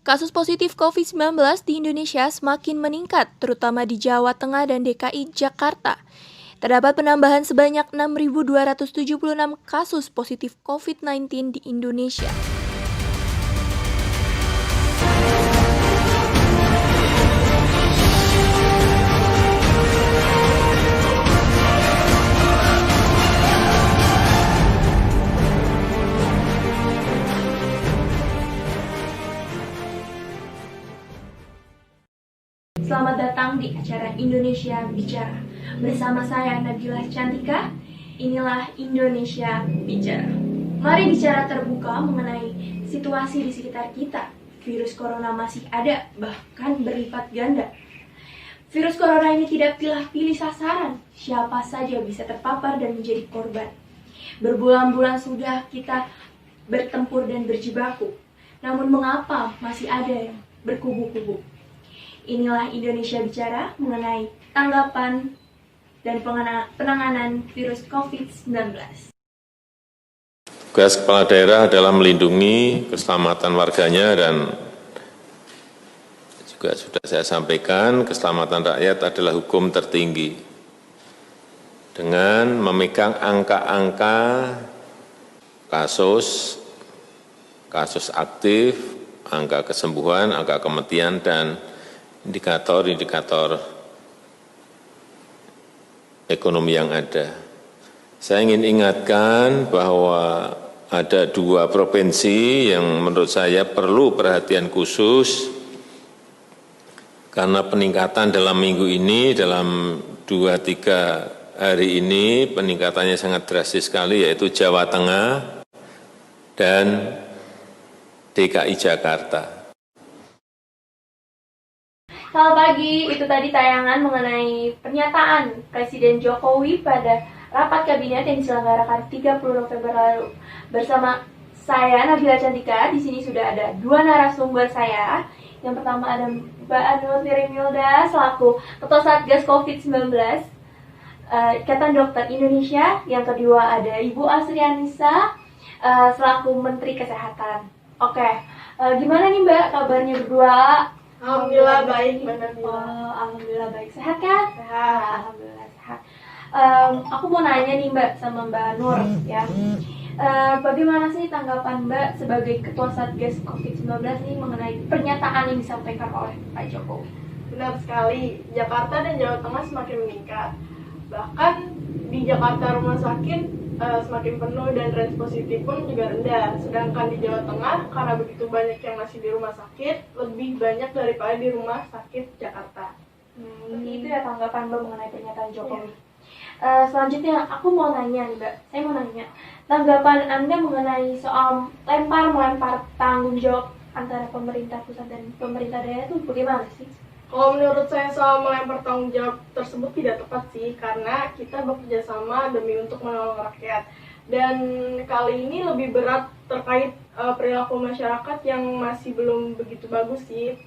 Kasus positif COVID-19 di Indonesia semakin meningkat, terutama di Jawa Tengah dan DKI Jakarta. Terdapat penambahan sebanyak 6.276 kasus positif COVID-19 di Indonesia. Selamat datang di acara Indonesia Bicara. Bersama saya Nabila Cantika, inilah Indonesia Bicara. Mari bicara terbuka mengenai situasi di sekitar kita. Virus corona masih ada, bahkan berlipat ganda. Virus corona ini tidak pilih sasaran, siapa saja bisa terpapar dan menjadi korban. Berbulan-bulan sudah kita bertempur dan berjibaku, namun mengapa masih ada yang berkubu-kubu? Inilah Indonesia Bicara mengenai tanggapan dan penanganan virus COVID-19. Tugas kepala daerah adalah melindungi keselamatan warganya dan juga sudah saya sampaikan, keselamatan rakyat adalah hukum tertinggi. Dengan memegang angka-angka kasus aktif, angka kesembuhan, angka kematian, dan indikator-indikator ekonomi yang ada. Saya ingin ingatkan bahwa ada 2 provinsi yang menurut saya perlu perhatian khusus karena peningkatan dalam minggu ini, dalam 2-3 hari ini peningkatannya sangat drastis sekali, yaitu Jawa Tengah dan DKI Jakarta. Selamat pagi, itu tadi tayangan mengenai pernyataan Presiden Jokowi pada rapat kabinet yang diselenggarakan 30 November lalu. Bersama saya Nabila Cantika, di sini sudah ada 2 narasumber saya. Yang pertama ada Mbak Anur Tirimilda selaku Ketua Satgas COVID-19 Ikatan Dokter Indonesia. Yang kedua ada Ibu Asri Anissa selaku Menteri Kesehatan. Oke, gimana nih Mbak kabarnya berdua? Alhamdulillah baik, Mbak Nabila. Alhamdulillah baik. Sehat kan? Sehat. Alhamdulillah sehat. Aku mau nanya nih Mbak sama Mbak Nur ya. Bagaimana sih tanggapan Mbak sebagai Ketua Satgas COVID-19 nih mengenai pernyataan yang disampaikan oleh Pak Jokowi? Benar sekali, Jakarta dan Jawa Tengah semakin meningkat. Bahkan di Jakarta rumah sakit semakin penuh dan range positif pun juga rendah. Sedangkan di Jawa Tengah, karena begitu banyak yang masih di rumah sakit, lebih banyak daripada di rumah sakit Jakarta. Seperti itu ya tanggapan Mbak mengenai pernyataan Jokowi. Selanjutnya aku mau nanya nih Mbak, saya mau nanya tanggapan Anda mengenai soal melempar tanggung jawab antara pemerintah pusat dan pemerintah daerah itu bagaimana sih? Kalau menurut saya soal melempar tanggung jawab tersebut tidak tepat sih, karena kita bekerja sama demi untuk menolong rakyat. Dan kali ini lebih berat terkait perilaku masyarakat yang masih belum begitu bagus sih,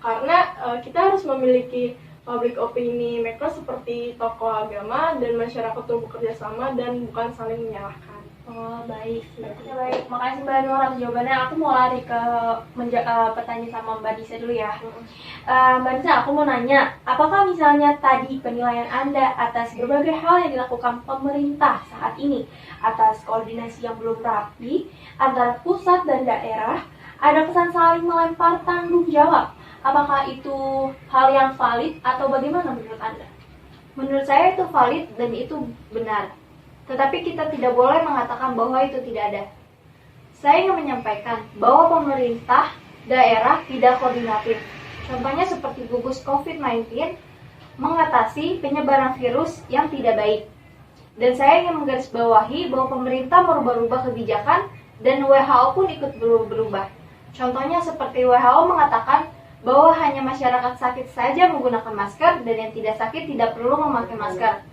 karena kita harus memiliki public opinion maker seperti tokoh agama dan masyarakat untuk bekerja sama dan bukan saling menyalahkan. Oh baik, ya, baik. Makasih Mbak Nur atas jawabannya. Aku mau lari ke pertanyaan sama Mbak Nisa dulu ya. Mbak Nisa, aku mau nanya, apakah misalnya tadi penilaian Anda atas berbagai hal yang dilakukan pemerintah saat ini, atas koordinasi yang belum rapi antara pusat dan daerah, ada kesan saling melempar tanggung jawab? Apakah itu hal yang valid atau bagaimana menurut Anda? Menurut saya itu valid dan itu benar. Tetapi kita tidak boleh mengatakan bahwa itu tidak ada. Saya ingin menyampaikan bahwa pemerintah daerah tidak koordinatif. Contohnya seperti gugus COVID-19 mengatasi penyebaran virus yang tidak baik. Dan saya ingin menggarisbawahi bahwa pemerintah merubah-rubah kebijakan dan WHO pun ikut berubah. Contohnya seperti WHO mengatakan bahwa hanya masyarakat sakit saja menggunakan masker dan yang tidak sakit tidak perlu memakai masker.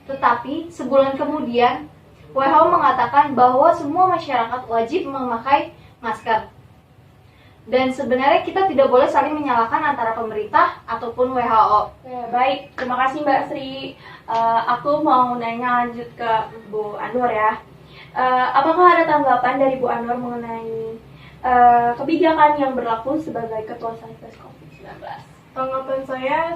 Tetapi sebulan kemudian WHO mengatakan bahwa semua masyarakat wajib memakai masker. Dan sebenarnya kita tidak boleh saling menyalahkan antara pemerintah ataupun WHO. Ya, baik, terima kasih Mbak Sri. Aku mau nanya lanjut ke Bu Anur ya. Apakah ada tanggapan dari Bu Anur mengenai kebijakan yang berlaku sebagai Ketua Satgas COVID-19? Tanggapan saya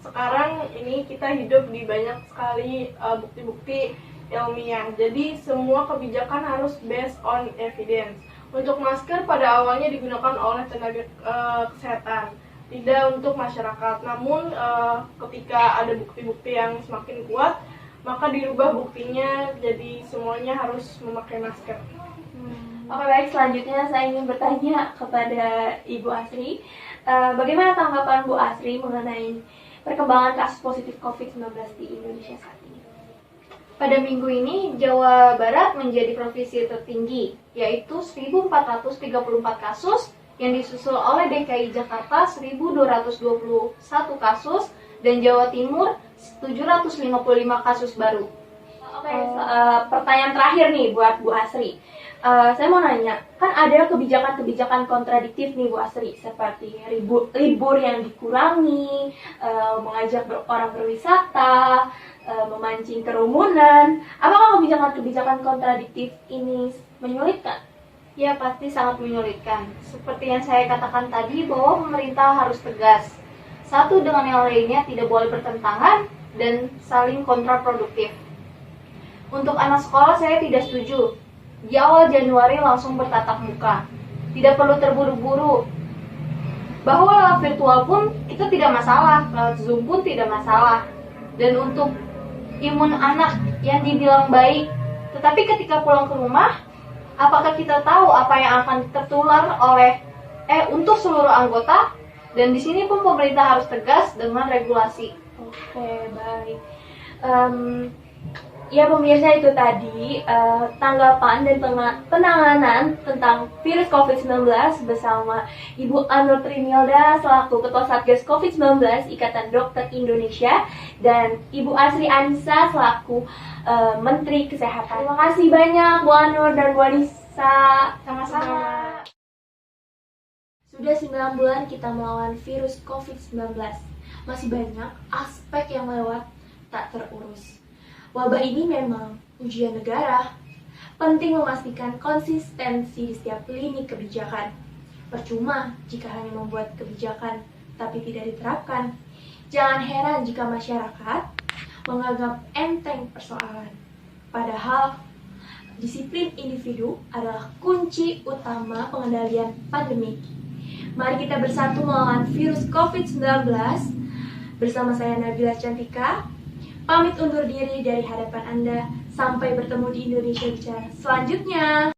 sekarang ini kita hidup di banyak sekali bukti-bukti ilmiah. Jadi semua kebijakan harus based on evidence. Untuk masker pada awalnya digunakan oleh tenaga kesehatan, tidak untuk masyarakat. Namun ketika ada bukti-bukti yang semakin kuat, maka dirubah buktinya jadi semuanya harus memakai masker. Oke, baik, selanjutnya saya ingin bertanya kepada Ibu Asri. Bagaimana tanggapan Bu Asri mengenai perkembangan kasus positif COVID-19 di Indonesia saat ini? Pada minggu ini, Jawa Barat menjadi provinsi tertinggi, yaitu 1.434 kasus, yang disusul oleh DKI Jakarta 1.221 kasus, dan Jawa Timur 755 kasus baru. Oke, pertanyaan terakhir nih buat Bu Asri. Saya mau nanya, kan ada kebijakan-kebijakan kontradiktif nih Bu Asri, seperti libur yang dikurangi, mengajak orang berwisata, memancing kerumunan. Apakah kebijakan-kebijakan kontradiktif ini menyulitkan? Ya, pasti sangat menyulitkan. Seperti yang saya katakan tadi, bahwa pemerintah harus tegas. Satu dengan yang lainnya tidak boleh bertentangan dan saling kontraproduktif. Untuk anak sekolah saya tidak setuju. Di awal Januari langsung bertatap muka. Tidak perlu terburu-buru. Bahwa lewat virtual pun itu tidak masalah, lewat Zoom pun tidak masalah. Dan untuk imun anak yang dibilang baik, tetapi ketika pulang ke rumah, apakah kita tahu apa yang akan tertular oleh untuk seluruh anggota? Dan di sini pun pemerintah harus tegas dengan regulasi. Oke, baik. Ya pemirsa, itu tadi tanggapan dan penanganan tentang virus COVID-19 bersama Ibu Anur Trinilda selaku Ketua Satgas COVID-19 Ikatan Dokter Indonesia dan Ibu Asri Anissa selaku Menteri Kesehatan. Terima kasih banyak Bu Anur dan Bu Anissa. Sama-sama. Sudah 9 bulan kita melawan virus COVID-19. Masih banyak aspek yang lewat tak terurus. Wabah ini memang ujian negara. Penting memastikan konsistensi di setiap lini kebijakan. Percuma jika hanya membuat kebijakan tapi tidak diterapkan. Jangan heran jika masyarakat menganggap enteng persoalan. Padahal disiplin individu adalah kunci utama pengendalian pandemi. Mari kita bersatu melawan virus COVID-19. Bersama saya Nabila Cantika, pamit undur diri dari hadapan Anda. Sampai bertemu di Indonesia Bicara selanjutnya.